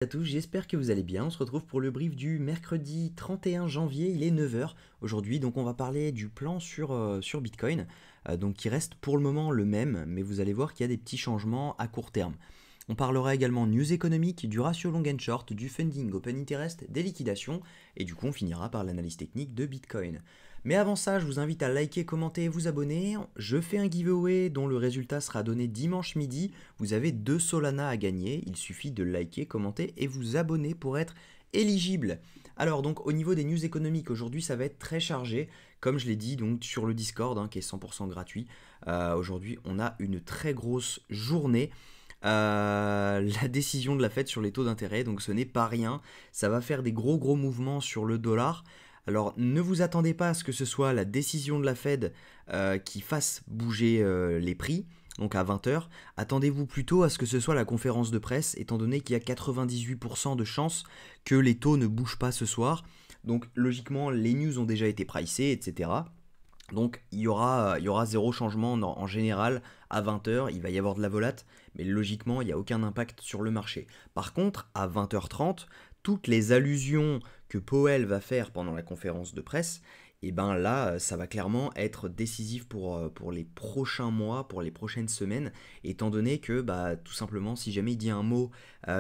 À tous, j'espère que vous allez bien. On se retrouve pour le brief du mercredi 31 janvier, il est 9 heures aujourd'hui. Donc on va parler du plan sur Bitcoin, donc qui reste pour le moment le même, mais vous allez voir qu'il y a des petits changements à court terme. On parlera également news économique, du ratio long and short, du funding open interest, des liquidations, et du coup on finira par l'analyse technique de Bitcoin. Mais avant ça, je vous invite à liker, commenter et vous abonner. Je fais un giveaway dont le résultat sera donné dimanche midi. Vous avez 2 Solana à gagner. Il suffit de liker, commenter et vous abonner pour être éligible. Alors donc au niveau des news économiques, aujourd'hui ça va être très chargé. Comme je l'ai dit donc sur le Discord qui est 100% gratuit. Aujourd'hui on a une très grosse journée. La décision de la Fed sur les taux d'intérêt, donc ce n'est pas rien. Ça va faire des gros mouvements sur le dollar. Alors ne vous attendez pas à ce que ce soit la décision de la Fed qui fasse bouger les prix, donc à 20 heures. Attendez-vous plutôt à ce que ce soit la conférence de presse, étant donné qu'il y a 98% de chances que les taux ne bougent pas ce soir. Donc logiquement, les news ont déjà été pricées, etc. Donc il y aura zéro changement en général à 20 heures, il va y avoir de la volate, mais logiquement il n'y a aucun impact sur le marché. Par contre, à 20h30, toutes les allusions que Powell va faire pendant la conférence de presse, et ben là, ça va clairement être décisif pour les prochains mois, pour les prochaines semaines, étant donné que, bah, tout simplement, si jamais il dit un mot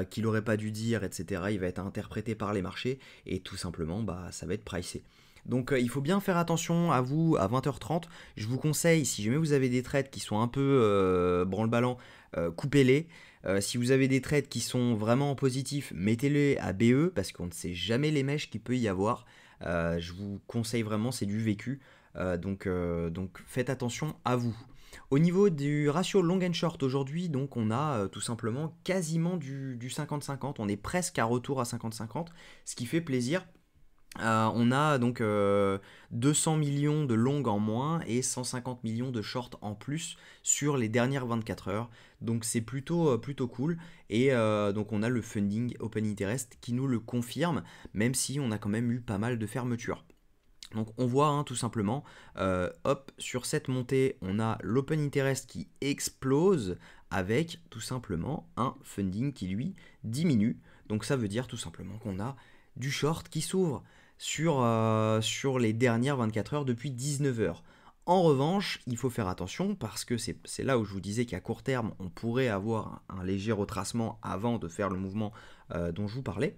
qu'il n'aurait pas dû dire, etc., il va être interprété par les marchés, et tout simplement, bah, ça va être pricé. Donc il faut bien faire attention à vous à 20h30. Je vous conseille, si jamais vous avez des trades qui sont un peu branle-ballant, coupez-les. Si vous avez des trades qui sont vraiment positifs, mettez-les à BE parce qu'on ne sait jamais les mèches qu'il peut y avoir. Je vous conseille vraiment, c'est du vécu. Donc faites attention à vous. Au niveau du ratio long and short aujourd'hui, donc on a tout simplement quasiment du 50-50. On est presque à retour à 50-50, ce qui fait plaisir. On a donc 200 millions de longs en moins et 150 millions de shorts en plus sur les dernières 24 heures. Donc c'est plutôt cool. Et donc on a le funding open interest qui nous le confirme, même si on a quand même eu pas mal de fermetures. Donc on voit tout simplement, hop, sur cette montée, on a l'open interest qui explose avec tout simplement un funding qui lui diminue. Donc ça veut dire tout simplement qu'on a du short qui s'ouvre sur les dernières 24 heures depuis 19 heures. En revanche, il faut faire attention parce que c'est là où je vous disais qu'à court terme, on pourrait avoir un léger retracement avant de faire le mouvement dont je vous parlais.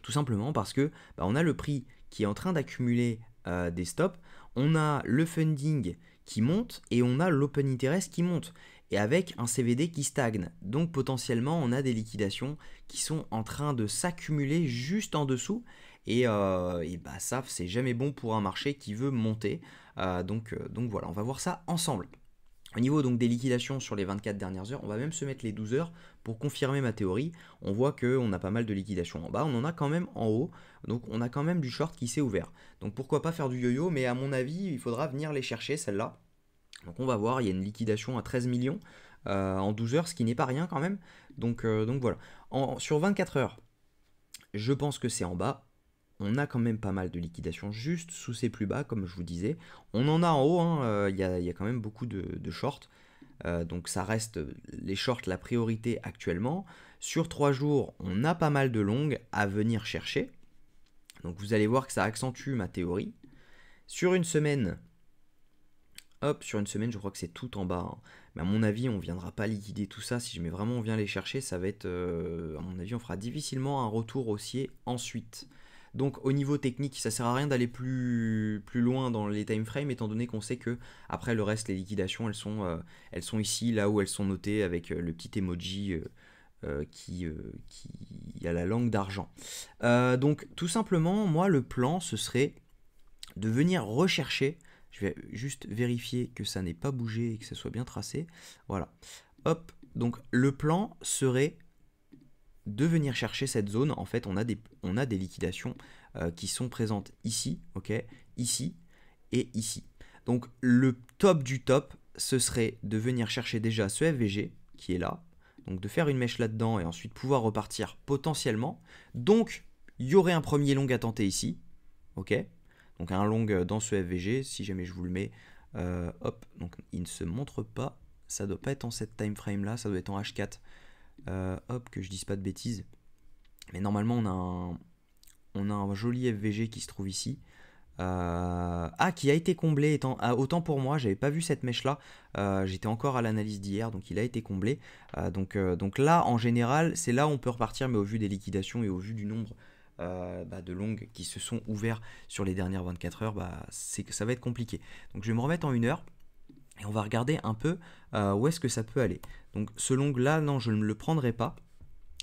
Tout simplement parce que on a le prix qui est en train d'accumuler des stops, on a le funding qui monte et on a l'open interest qui monte. Et avec un CVD qui stagne. Donc potentiellement, on a des liquidations qui sont en train de s'accumuler juste en dessous. Et bah, ça, c'est jamais bon pour un marché qui veut monter. Donc voilà, on va voir ça ensemble. Au niveau donc des liquidations sur les 24 dernières heures, on va même se mettre les 12 heures pour confirmer ma théorie. On voit qu'on a pas mal de liquidations en bas, on en a quand même en haut, donc on a quand même du short qui s'est ouvert. Donc pourquoi pas faire du yo-yo, mais à mon avis, il faudra venir les chercher celles-là. Donc on va voir, il y a une liquidation à 13 millions en 12 heures, ce qui n'est pas rien quand même. Donc voilà. Sur 24 heures, je pense que c'est en bas. On a quand même pas mal de liquidations juste sous ces plus bas, comme je vous disais. On en a en haut, il y a quand même beaucoup de shorts. Donc ça reste les shorts la priorité actuellement. Sur 3 jours, on a pas mal de longues à venir chercher. Donc vous allez voir que ça accentue ma théorie. Sur une semaine, hop, sur une semaine, je crois que c'est tout en bas. Mais à mon avis, on ne viendra pas liquider tout ça. Si jamais vraiment on vient les chercher, ça va être, à mon avis, on fera difficilement un retour haussier ensuite. Donc au niveau technique, ça sert à rien d'aller plus loin dans les time frames, étant donné qu'on sait que après le reste, les liquidations, elles sont ici, là où elles sont notées avec le petit emoji qui a la langue d'argent. Donc tout simplement, moi le plan, ce serait de venir rechercher. Je vais juste vérifier que ça n'ait pas bougé et que ça soit bien tracé. Voilà. Hop. Donc le plan serait de venir chercher cette zone. En fait, on a des liquidations qui sont présentes ici, ok, ici et ici. Donc le top du top, ce serait de venir chercher déjà ce FVG qui est là. Donc de faire une mèche là-dedans et ensuite pouvoir repartir potentiellement. Donc il y aurait un premier long à tenter ici, ok. Donc un long dans ce FVG, si jamais je vous le mets, hop, donc il ne se montre pas, ça doit pas être en cette time frame là, ça doit être en H4, hop, que je dise pas de bêtises, Mais normalement, on a un joli FVG qui se trouve ici. Qui a été comblé. Autant pour moi, j'avais pas vu cette mèche-là. J'étais encore à l'analyse d'hier, donc il a été comblé. Donc là, en général, c'est là où on peut repartir, mais au vu des liquidations et au vu du nombre de longues qui se sont ouverts sur les dernières 24 heures, ça va être compliqué. Donc je vais me remettre en 1 heure. Et on va regarder un peu où est-ce que ça peut aller. Donc ce long là, non, je ne le prendrai pas.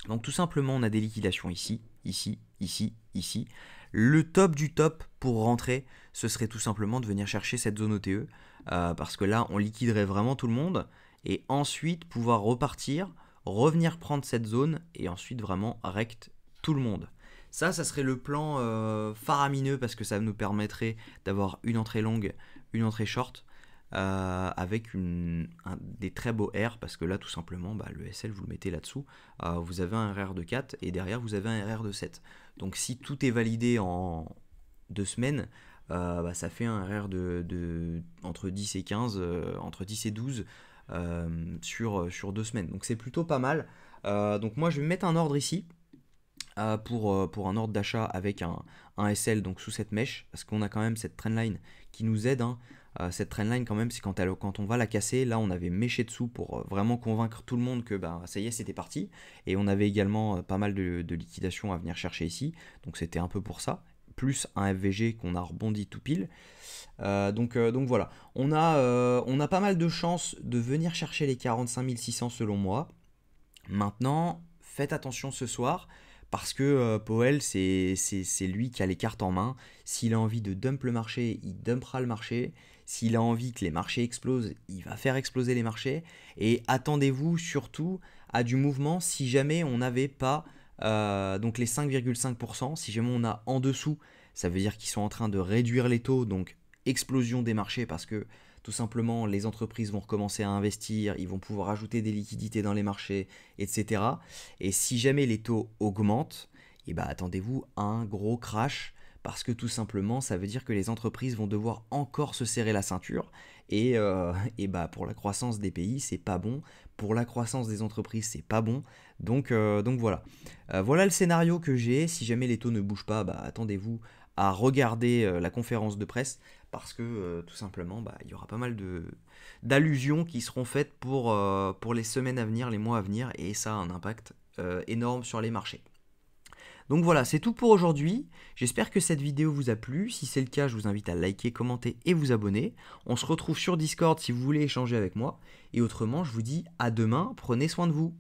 Donc tout simplement, on a des liquidations ici, ici, ici, ici. Le top du top pour rentrer, ce serait tout simplement de venir chercher cette zone OTE. Parce que là, on liquiderait vraiment tout le monde. Et ensuite, pouvoir repartir, revenir prendre cette zone. Et ensuite, vraiment, rect tout le monde. Ça serait le plan faramineux parce que ça nous permettrait d'avoir une entrée longue, une entrée short. Avec des très beaux R parce que là tout simplement le SL vous le mettez là-dessous, vous avez un RR de 4 et derrière vous avez un RR de 7. Donc si tout est validé en 2 semaines, ça fait un RR entre 10 et 15, entre 10 et 12 sur 2 semaines. Donc c'est plutôt pas mal. Donc moi je vais mettre un ordre ici pour un ordre d'achat avec un SL donc sous cette mèche parce qu'on a quand même cette trendline qui nous aide. Cette trendline quand même, c'est quand on va la casser, là on avait méché dessous pour vraiment convaincre tout le monde que ça y est c'était parti, et on avait également pas mal de liquidations à venir chercher ici, donc c'était un peu pour ça, plus un FVG qu'on a rebondi tout pile. Donc voilà, on a pas mal de chances de venir chercher les 45 600 selon moi. Maintenant, faites attention ce soir, parce que Powell, c'est lui qui a les cartes en main. S'il a envie de dump le marché, il dumpera le marché. S'il a envie que les marchés explosent, il va faire exploser les marchés. Et attendez-vous surtout à du mouvement si jamais on n'avait pas donc les 5,5%. Si jamais on a en dessous, ça veut dire qu'ils sont en train de réduire les taux, donc explosion des marchés parce que tout simplement les entreprises vont recommencer à investir, ils vont pouvoir ajouter des liquidités dans les marchés, etc. Et si jamais les taux augmentent, attendez-vous à un gros crash parce que tout simplement ça veut dire que les entreprises vont devoir encore se serrer la ceinture et pour la croissance des pays c'est pas bon, pour la croissance des entreprises c'est pas bon, donc voilà. Voilà le scénario que j'ai. Si jamais les taux ne bougent pas, attendez-vous à regarder la conférence de presse parce que tout simplement il y aura pas mal d'allusions qui seront faites pour les semaines à venir, les mois à venir, et ça a un impact énorme sur les marchés. Donc voilà, c'est tout pour aujourd'hui. J'espère que cette vidéo vous a plu. Si c'est le cas, je vous invite à liker, commenter et vous abonner. On se retrouve sur Discord si vous voulez échanger avec moi. Et autrement, je vous dis à demain. Prenez soin de vous.